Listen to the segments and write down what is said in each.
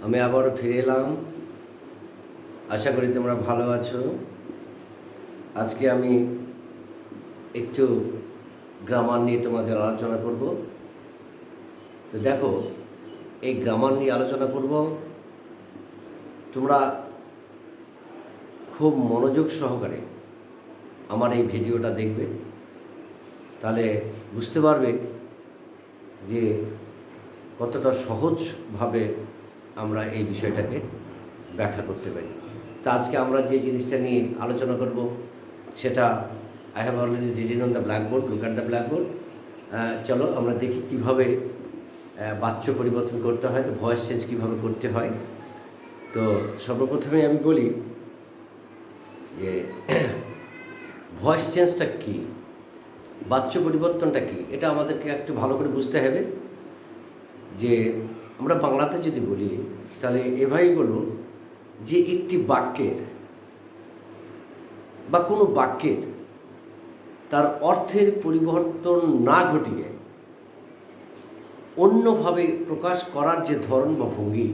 আমি আবারও ফিরে এলাম। আশা করি তোমরা ভালো আছো। আজকে আমি একটু গ্রামার নিয়ে তোমাদের আলোচনা করব। তো দেখো, এই গ্রামার নিয়ে আলোচনা করব, তোমরা খুব মনোযোগ সহকারে আমার এই ভিডিওটা দেখবে, তাহলে বুঝতে পারবে যে কতটা সহজভাবে আমরা এই বিষয়টাকে ব্যাখ্যা করতে পারি। তা আজকে আমরা যে জিনিসটা নিয়ে আলোচনা করব সেটা I have already written on the blackboard, look at the blackboard. চলো আমরা দেখি কীভাবে বাচ্য পরিবর্তন করতে হয়, ভয়েস চেঞ্জ কীভাবে করতে হয়। তো সর্বপ্রথমে আমি বলি যে ভয়েস চেঞ্জটা কী, বাচ্য পরিবর্তনটা কী, এটা আমাদেরকে একটু ভালো করে বুঝতে হবে। যে আমরা বাংলাতে যদি বলি তাহলে এভাবেই বলো যে একটি বাক্যের বা কোনো বাক্যের তার অর্থের পরিবর্তন না ঘটিয়ে অন্যভাবে প্রকাশ করার যে ধরন বা ভঙ্গি,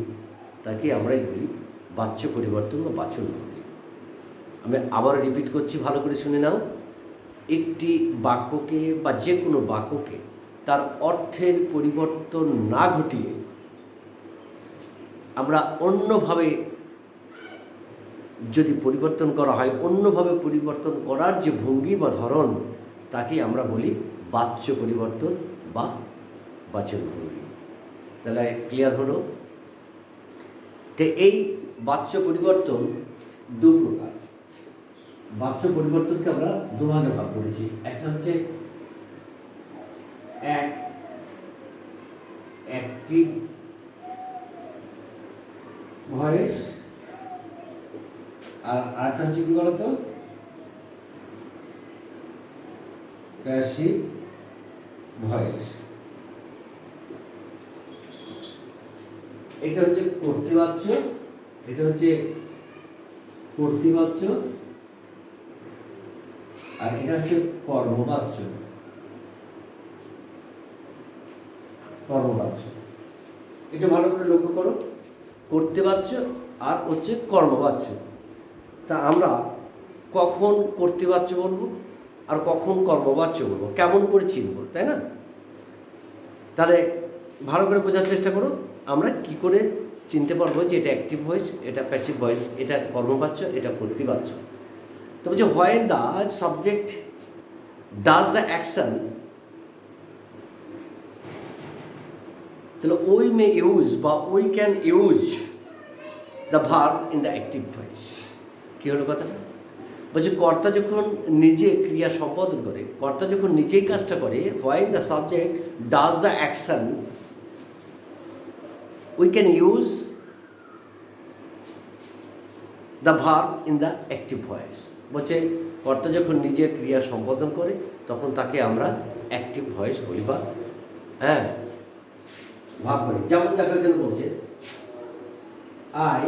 তাকে আমরাই বলি বাচ্য পরিবর্তন বা বাচন ভঙ্গি। আমি আবার রিপিট করছি, ভালো করে শুনে নাও। একটি বাক্যকে বা যে কোনো বাক্যকে তার অর্থের পরিবর্তন না ঘটিয়ে আমরা অন্যভাবে যদি পরিবর্তন করা হয়, অন্যভাবে পরিবর্তন করার যে ভঙ্গি বা ধরন, তাকে আমরা বলি বাচ্য পরিবর্তন বা বাচন ভঙ্গি। তাহলে ক্লিয়ার হলো? তো এই বাচ্য পরিবর্তন দু প্রকার। বাচ্য পরিবর্তনকে আমরা দুভাগে ভাগ করেছি। একটা হচ্ছে অ্যাক্টিভ ভয়েস, আর আরেকটা হচ্ছে কি বলতো, প্যাসিভ ভয়েস। এটা হচ্ছে কর্তৃবাচ্য, এটা হচ্ছে কর্তৃবাচ্য, আর এটা হচ্ছে কর্মবাচ্য। কর্মবাচ্য এটা ভালো করে লক্ষ্য করো, কর্তৃবাচ্য আর হচ্ছে কর্মবাচ্য। তা আমরা কখন কর্তৃবাচ্য বলবো আর কখন কর্মবাচ্য বলবো, কেমন করে চিনব, তাই না? তাহলে ভালো করে বোঝার চেষ্টা করো, আমরা কি করে চিনতে পারবো যে এটা অ্যাক্টিভ ভয়েস, এটা প্যাসিভ ভয়েস, এটা কর্মবাচ্য, এটা কর্তৃবাচ্য। তো বলছে when the subject does the action, তাহলে উই মে ইউজ বা we can use the verb in the active voice. কী হলো কথাটা? বলছে কর্তা যখন নিজে ক্রিয়া সম্পাদন করে, কর্তা যখন নিজেই কাজটা করে, while the subject does the action, we can use the verb in the active voice. বলছে কর্তা যখন নিজে ক্রিয়া সম্পাদন করে তখন তাকে আমরা অ্যাক্টিভ ভয়েস বলি বা ভাব করি। যেমন দেখো এখানে বলছে আই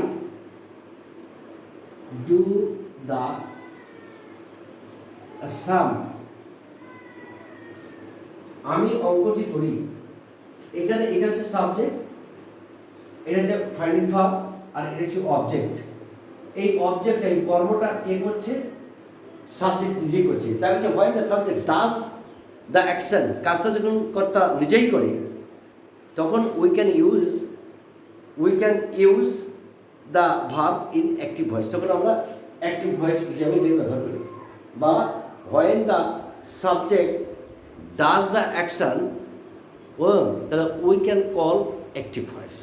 ডু দ্য সাম, আমি অঙ্কটি করি। এখানে এটা হচ্ছে সাবজেক্ট, এটা হচ্ছে ফাইনাল ভার্ব, আর এটা হচ্ছে অবজেক্ট। এই অবজেক্ট, এই কর্মটা কে করছে? সাবজেক্ট নিজেই করছে। তার হচ্ছে while the subject does the action, কাজটা যখন কর্তা নিজেই করে তখন we can use the verb in active voice, তখন আমরা অ্যাক্টিভ ভয়েস হিসাবে এটা ব্যবহার করি। বা when the subject does the action, তাহলে we can call active voice,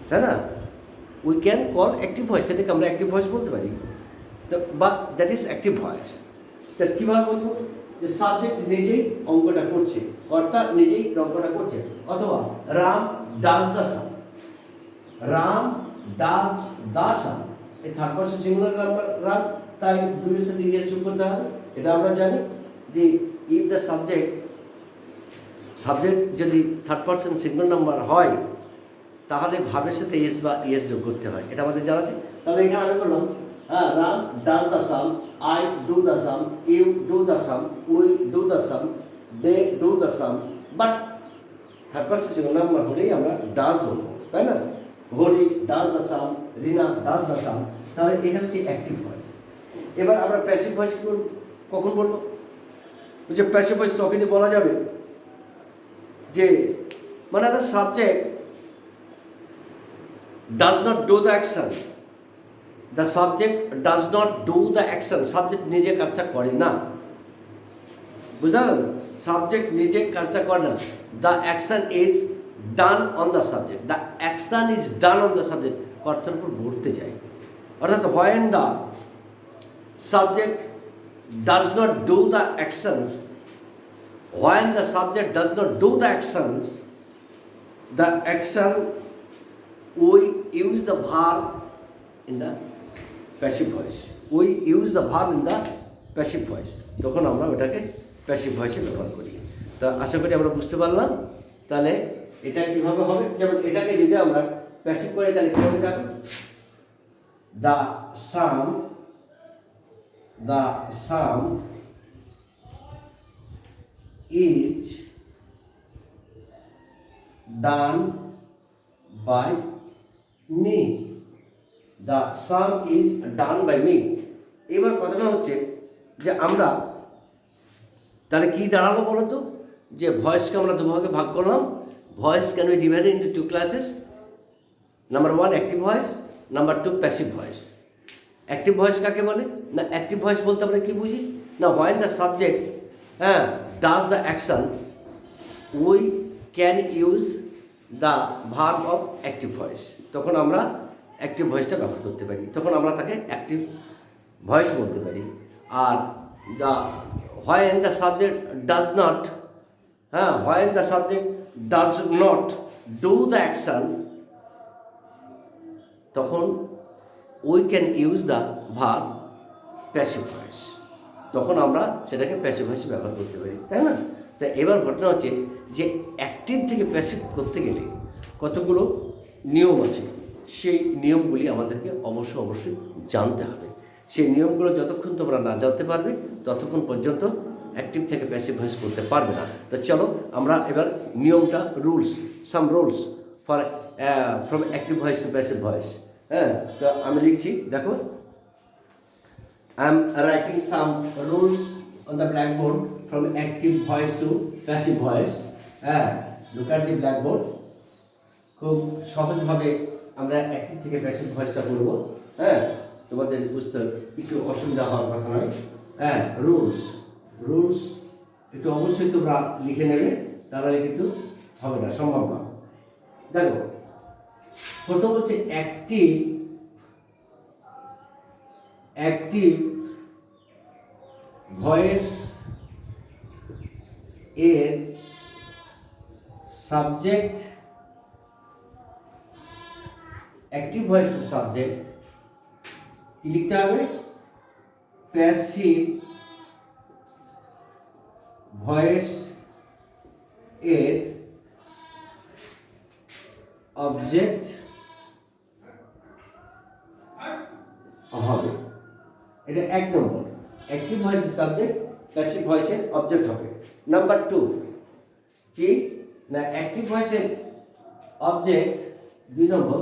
তাই না? We can call active voice, সেটাকে আমরা অ্যাক্টিভ ভয়েস বলতে পারি। তো বা দ্যাট ইজ অ্যাক্টিভ ভয়েস। তা কীভাবে বলবো? যে সাবজেক্ট নিজেই অঙ্কটা করছে, কর্তা নিজেই অঙ্কটা করছে। অথবা Ram does the sum, Ram does the sum, এই third person singular number Ram, তাই দুইয়ের সাথে ইএস যোগ করতে হবে। এটা আমরা জানি যে ইফ দ্য সাবজেক্ট যদি থার্ড পারসন সিঙ্গুলার নাম্বার হয় তাহলে ভাবের সাথে এস বা ইএস যোগ করতে হয়, এটা আমাদের জানা যায়। তাহলে এখানে আমি বললাম Ram does the sum, I do the sum, you do the sum, we do the sum, they do the sum. But third person singular number হলেই আমরা ডাজ বলবো, তাই না? Hari does the sum, Rina does the sum, তাহলে এটা হচ্ছে active voice. এবার আমরা প্যাসিভ ভয়েস কখন বলবো? যে প্যাসিভ ভয়েস তখনই বলা যাবে যে মানে the subject does not do the action, the subject does not do the action, subject নিজে কাজটা করে না, বুঝলেন? সাবজেক্ট নিজে কাজটা করে না। The action is done on the subject, the action is done on the subject, কর্তার উপর ঘুরতে যায়। অর্থাৎ when the subject does not do the actions, when the subject does not do the actions, the action we use the verb in the passive voice, we use the verb in the passive voice, তখন আমরা ওটাকে passive ভয়েসে ব্যবহার করি। তা আশা করি আমরা বুঝতে পারলাম। তাহলে এটা কীভাবে হবে? যেমন এটাকে যদি আমরা প্যাসিভ করে তাহলে কীভাবে যাবে? The sum is done by me, the sum is done by me. এবার কথাটা হচ্ছে যে আমরা তাহলে কী দাঁড়ালো বলো তো? যে ভয়েসকে আমরা দুভাগে ভাগ করলাম। Voice can be divided into two classes, number 1 active voice, number 2 passive voice. Active voice কাকে বলে? না অ্যাক্টিভ ভয়েস বলতে আমরা কী বুঝি? না when the subject does the action we can use the verb of active voice, তখন আমরা active ভয়েসটা ব্যবহার করতে পারি, তখন আমরা তাকে অ্যাক্টিভ ভয়েস বলতে পারি। Are the when the subject does not when the subject does not do the action, তখন we can use the verb passive voice, তখন আমরা সেটাকে প্যাসিভ ভয়েসে ব্যবহার করতে পারি, তাই না? তা এবার ঘটনা হচ্ছে যে অ্যাক্টিভ থেকে প্যাসিভ করতে গেলে কতগুলো নিয়ম আছে, সেই নিয়মগুলি আমাদেরকে অবশ্যই জানতে হবে। সেই নিয়মগুলো যতক্ষণ তোমরা না জানতে পারবে ততক্ষণ পর্যন্ত অ্যাক্টিভ থেকে প্যাসিভ ভয়েস করতে পারবে না। তো চলো আমরা এবার নিয়মটা, সাম rules for from active voice to passive voice. তো আমি লিখছি, দেখো, I am writing some rules on the blackboard from active voice to passive voice. Look at the blackboard. খুব সহজভাবে আমরা অ্যাক্টিভ থেকে প্যাসিভ ভয়েসটা করবো। তোমাদের বুঝতে কিছু অসুবিধা হওয়ার কথা নয়। রুলস একটু অবশ্যই তোমরা লিখে নেবে, তাহলে কিন্তু হবে না, সম্ভব না। দেখো, প্রথম হচ্ছে অ্যাক্টিভ ভয়েস এর সাবজেক্ট, অ্যাক্টিভ ভয়েসের সাবজেক্ট কি লিখতে হবে? প্যাসিভ ভয়েস এর অবজেক্ট হবে। এটা 1 নম্বর। অ্যাক্টিভ ভয়েসের সাবজেক্ট, প্যাসিভ ভয়েসের অবজেক্ট হবে। নাম্বার 2 কি না, অ্যাক্টিভ ভয়েসের অবজেক্ট 2 নম্বর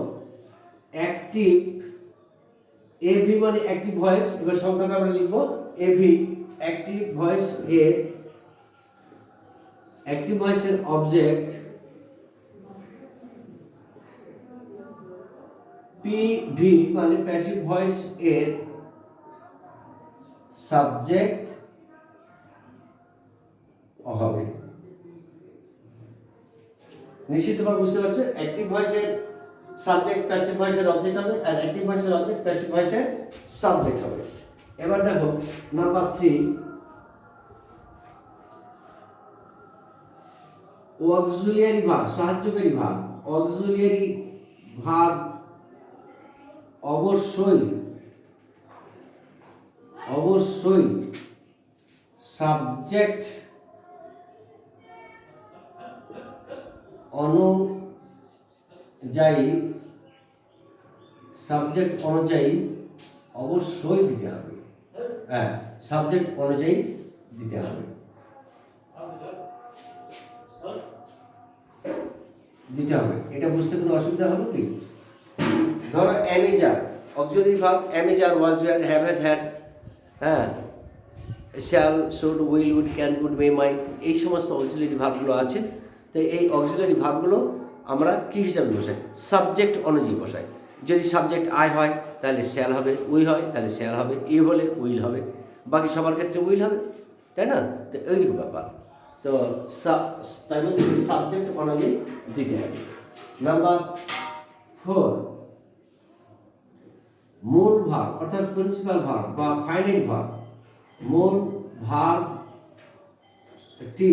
অ্যাক্টিভ, এভি মানে অ্যাক্টিভ ভয়েস। এবার সংখ্যাটা আমরা লিখবো এভি, অ্যাক্টিভ ভয়েস এর, অ্যাক্টিভ ভয়েসের অবজেক্ট পিভি মানে প্যাসিভ ভয়েস এর সাবজেক্ট হবে। নিশ্চিত তোমরা বুঝতে পারছো, অ্যাক্টিভ ভয়েসের সাবজেক্ট প্যাসিভ ভয়েসের অবজেক্ট হবে, আর অ্যাক্টিভ ভয়েসের অবজেক্ট প্যাসিভ ভয়েসের সাবজেক্ট হবে। এবার দেখো নাম্বার 3 অক্সিলিয়ারি ভার্ব, সাহায্যকারী ভার্ব। অক্সিলিয়ারি ভার্ব অবশ্যই সাবজেক্ট অনুযায়ী অবশ্যই দিতে হবে। সাবজেক্ট অনুযায়ী দিতে হবে। এটা বুঝতে কোনো অসুবিধা হলো কি? ধরো am is are, auxiliary verb am is are, was, were, have, has, had, হ্যাঁ, shall, should, will, would, can, could, may, might, এই সমস্ত অক্সিলারি ভার্বগুলো আছে। তো এই অক্সিলারি ভার্বগুলো আমরা কী হিসাবে বসাই? সাবজেক্ট অনুযায়ী বসাই। যদি সাবজেক্ট আই হয় তাহলে শ্যাল হবে, উই হয় তাহলে শ্যাল হবে, ই হলে উইল হবে, বাকি সবার ক্ষেত্রে উইল হবে, তাই না? তো এইরকম ব্যাপার। তো তাই বলছি সাবজেক্ট অনুযায়ী দিতে হবে। নাম্বার 4, মূল ভার্ব অর্থাৎ প্রিন্সিপাল ভার্ব বা ফাইনাইট ভার্ব। মূল ভার্বটি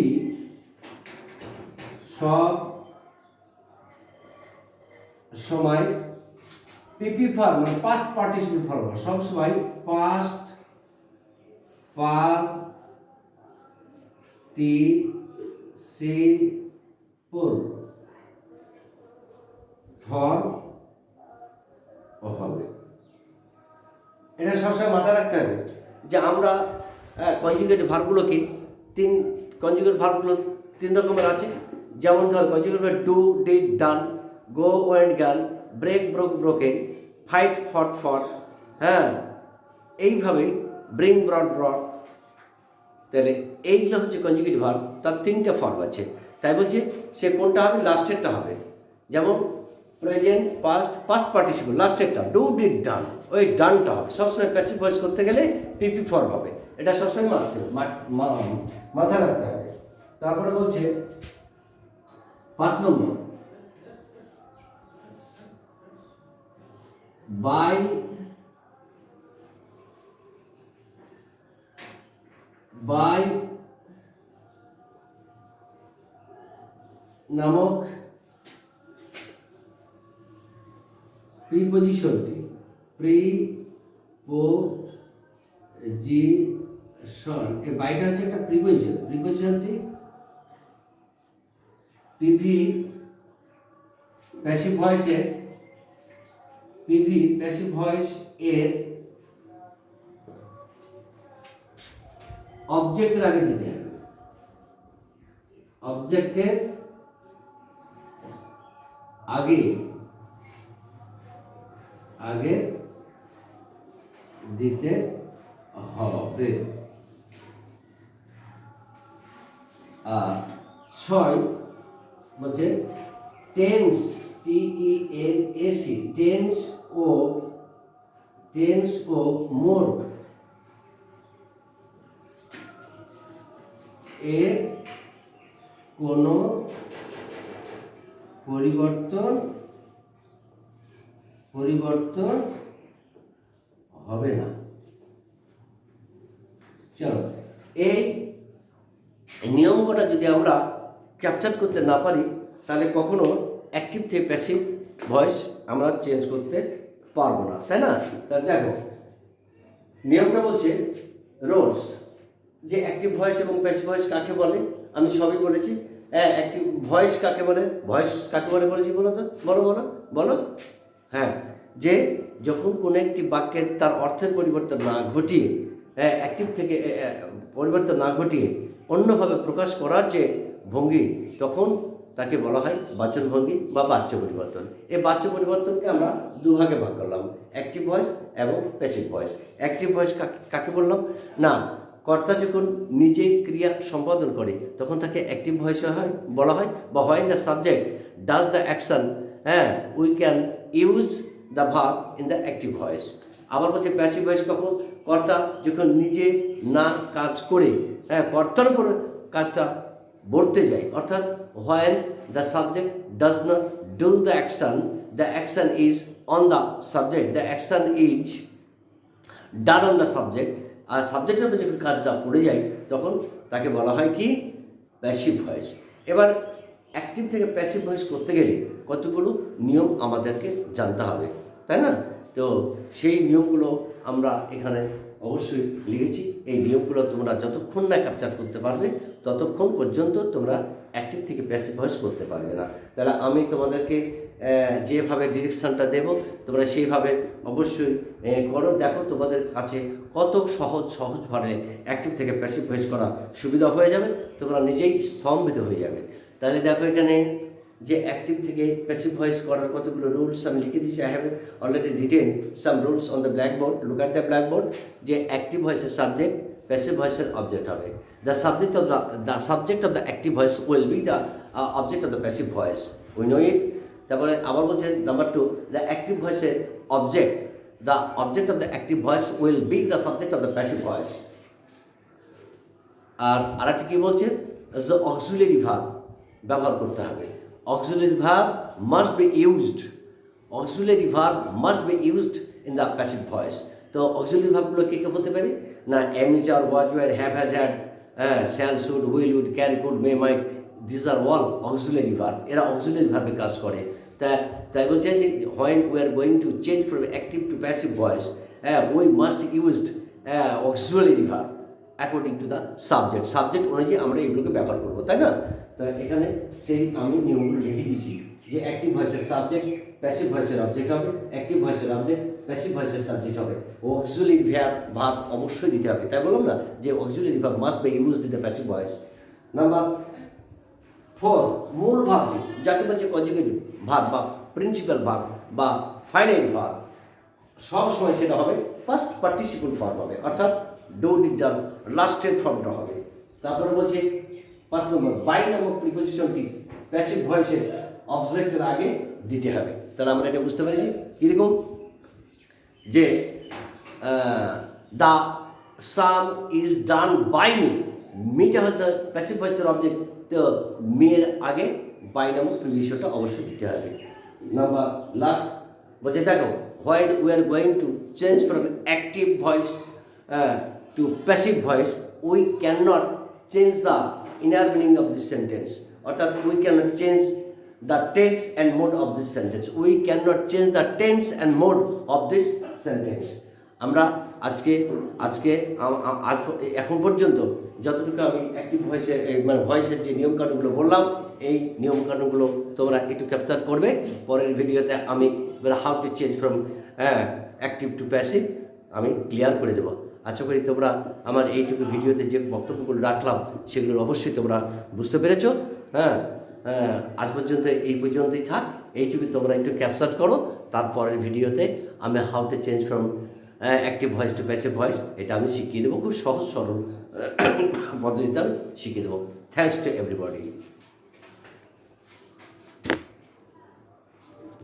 সব সময় পিপি ভার্ব মানে পাস্ট পার্টিসিপেল ভার্ব, সব সময় পাস্ট পার্টিসিপল ভার্ব হবে। এটা সবসময় মাথায় রাখতে হবে যে আমরা কনজুগেট ভার্বগুলোকে কনজুগেট ভার্বগুলো 3 রকমের আছে। যেমন ধর conjugate verb do, did, done, go, went, গান, ব্রেক, ব্রোক, ব্রোকেন, ফাইট, ফট, ফট, হ্যাঁ, এইভাবে ব্রিং, ব্রড, ব্রড। তাহলে এইগুলো হচ্ছে কনজুগেট ভার্ব, তার 3টা ফর্ম আছে। তাই বলছে সে কোনটা হবে? লাস্টেরটা হবে। যেমন প্রেজেন্ট, পাস্ট পার্টিসিপল লাস্টেরটা ডু, ডিড, ডান, ওই ডানটা হবে। সবসময় প্যাসিভ ভয়েস করতে গেলে পিপি ফর্ম হবে, এটা সবসময় মাথায় রাখতে হবে। তারপরে বলছে 5 নম্বর, বাই নামক প্রিপোজিশনটি এই বাইটা হচ্ছে একটা প্রিপোজিশনটি পিভি প্যাসিভ ভয়েস এর অবজেক্টের আগে দিতে হবে। অবজেক্টের আগে দিতে হবে। আর 6 বলছে টেন্স, TENS, টেন্স ও মোড এর কোনো পরিবর্তন হবে না। চলো, এই নিয়মটা যদি আমরা ক্যাপচার করতে না পারি তাহলে কখনো অ্যাক্টিভ থেকে প্যাসিভ ভয়েস আমরা চেঞ্জ করতে পারবো না, তাই না? তাহলে দেখো নিয়মটা বলছে রোলস, যে অ্যাক্টিভ ভয়েস এবং প্যাসিভ ভয়েস কাকে বলে আমি সবই বলেছি। অ্যাক্টিভ ভয়েস কাকে বলে, বলেছি বলো তো, বলো। হ্যাঁ, যে যখন কোনো একটি বাক্যের তার অর্থের পরিবর্তন না ঘটিয়ে, অ্যাক্টিভ থেকে পরিবর্তন না ঘটিয়ে অন্যভাবে প্রকাশ করার যে ভঙ্গি, তখন তাকে বলা হয় বাচনভঙ্গি বা বাচ্য পরিবর্তন। এই বাচ্য পরিবর্তনকে আমরা 2 ভাগে ভাগ করলাম, অ্যাক্টিভ ভয়েস এবং প্যাসিভ ভয়েস। অ্যাক্টিভ ভয়েস কাকে বললাম না, কর্তা যখন নিজে ক্রিয়া সম্পাদন করে তখন তাকে অ্যাক্টিভ ভয়েস বলা হয়, বা হয় the subject does the action, we can use the verb in the active voice. আবার বলছে প্যাসিভ ভয়েস কখন, কর্তা যখন নিজে না কাজ করে কর্তার উপর কাজটা বর্তে যায়, অর্থাৎ when the subject does not do the action is on the subject, the action is done on the subject, আর সাবজেক্টের উপর যখন কাজটা পড়ে যায় তখন তাকে বলা হয় কি প্যাসিভ ভয়েস। এবার অ্যাক্টিভ থেকে প্যাসিভ ভয়েস করতে গেলে কতগুলো নিয়ম আমাদেরকে জানতে হবে, তাই না? তো সেই নিয়মগুলো আমরা এখানে অবশ্যই লিখেছি। এই নিয়মগুলো তোমরা যতক্ষণ না ক্যাপচার করতে পারবে ততক্ষণ পর্যন্ত তোমরা অ্যাক্টিভ থেকে প্যাসিভ ভয়েস করতে পারবে না। তাহলে আমি তোমাদেরকে যেভাবে ডিরেকশানটা দেব তোমরা সেইভাবে অবশ্যই করো। দেখো তোমাদের কাছে কত সহজভাবে অ্যাক্টিভ থেকে প্যাসিভ ভয়েস করা সুবিধা হয়ে যাবে, তোমরা নিজেই স্তম্ভিত হয়ে যাবে। তাহলে দেখো এখানে যে অ্যাক্টিভ থেকে প্যাসিভ ভয়েস করার কতগুলো রুলস আমি লিখে দিয়েছি। I have already written some rules on the blackboard, look at the blackboard. যে অ্যাক্টিভ ভয়েসের সাবজেক্ট, প্যাসিভ ভয়েসের অবজেক্ট হবে। The subject of the active voice will be the object of the passive voice, we know it. তারপরে আবার বলছে number 2, the active ভয়েসের object, the object of the active voice will be the subject of the passive voice. আর আরেকটা কী বলছে, যে auxiliary verb ব্যবহার করতে হবে। Auxiliary verb must be used, auxiliary verb must be used in the passive voice. তো auxiliary ভার্বগুলো কে কে বলতে পারি না, am is are, was were, have has had, shall should, will would, can could, may might, this are all auxiliary verb. এরা auxiliary ভার্বে কাজ করে। তাই বলছে যে when we are going to change from active to passive voice, we must used auxiliary verb according to the subject অনুযায়ী আমরা এগুলোকে ব্যবহার করবো, তাই না? তো এখানে সেই আমি নিয়মগুলো লিখে দিয়েছি যে অ্যাক্টিভ ভয়েসের সাবজেক্ট, প্যাসিভ ভয়েসের অবজেক্ট হবে, অ্যাক্টিভ ভয়েসের অবজেক্ট, প্যাসিভ ভয়েসের সাবজেক্ট হবে। অক্সিলারি ভার্ব অবশ্যই দিতে হবে। তাই বললাম না যে auxiliary verb must be used in the passive voice. Number 4, মূল ভার্বটি যাকে বলছে কনজুগেটিভ ভার্ব বা প্রিন্সিপাল ভার্ব বা ফাইনাইট ভার্ব, সবসময় সেটা হবে পাস্ট পার্টিসিপল ফর্ম হবে, অর্থাৎ ডু ডিড ডান লাস্টের ফর্মটা হবে। তারপরে বলছে 5 নম্বর, বাই নামক প্রিপোজিশনটি প্যাসিভ ভয়েসের অবজেক্টের আগে দিতে হবে। তাহলে আমরা এটা বুঝতে পেরেছি কীরকম, যে the sum is done by me, মিটা হচ্ছে প্যাসিভ ভয়েসের অবজেক্ট, তো মেয়ের আগে বাই নামক প্রিপোজিশনটা অবশ্যই দিতে হবে। নাম্বার লাস্ট বলছে দেখো, while we are going to change from active voice to passive voice, we cannot change the inner meaning of this sentence. অর্থাৎ we cannot change the tense and mode of this sentence. We cannot change the tense and mode of this sentence. আমরা আজকে এখন পর্যন্ত যতটুকু আমি active ভয়েসে মানে ভয়েসের যে নিয়মকানুনগুলো বললাম, এই নিয়মকানুনগুলো তোমরা একটু ক্যাপচার করবে। পরের ভিডিওতে আমি how to change from active to passive আমি ক্লিয়ার করে দেবো। আশা করি তোমরা আমার এইটুকু ভিডিওতে যে বক্তব্যগুলো রাখলাম সেগুলো অবশ্যই তোমরা বুঝতে পেরেছো। আজ পর্যন্ত এই পর্যন্তই থাক, এইটুকু তোমরা একটু ক্যাপচার করো। তারপরের ভিডিওতে আমি how to change from active voice to passive voice এটা আমি শিখিয়ে দেবো, খুব সহজ সরল পদ্ধতিতে আমি শিখিয়ে দেবো। Thanks to everybody.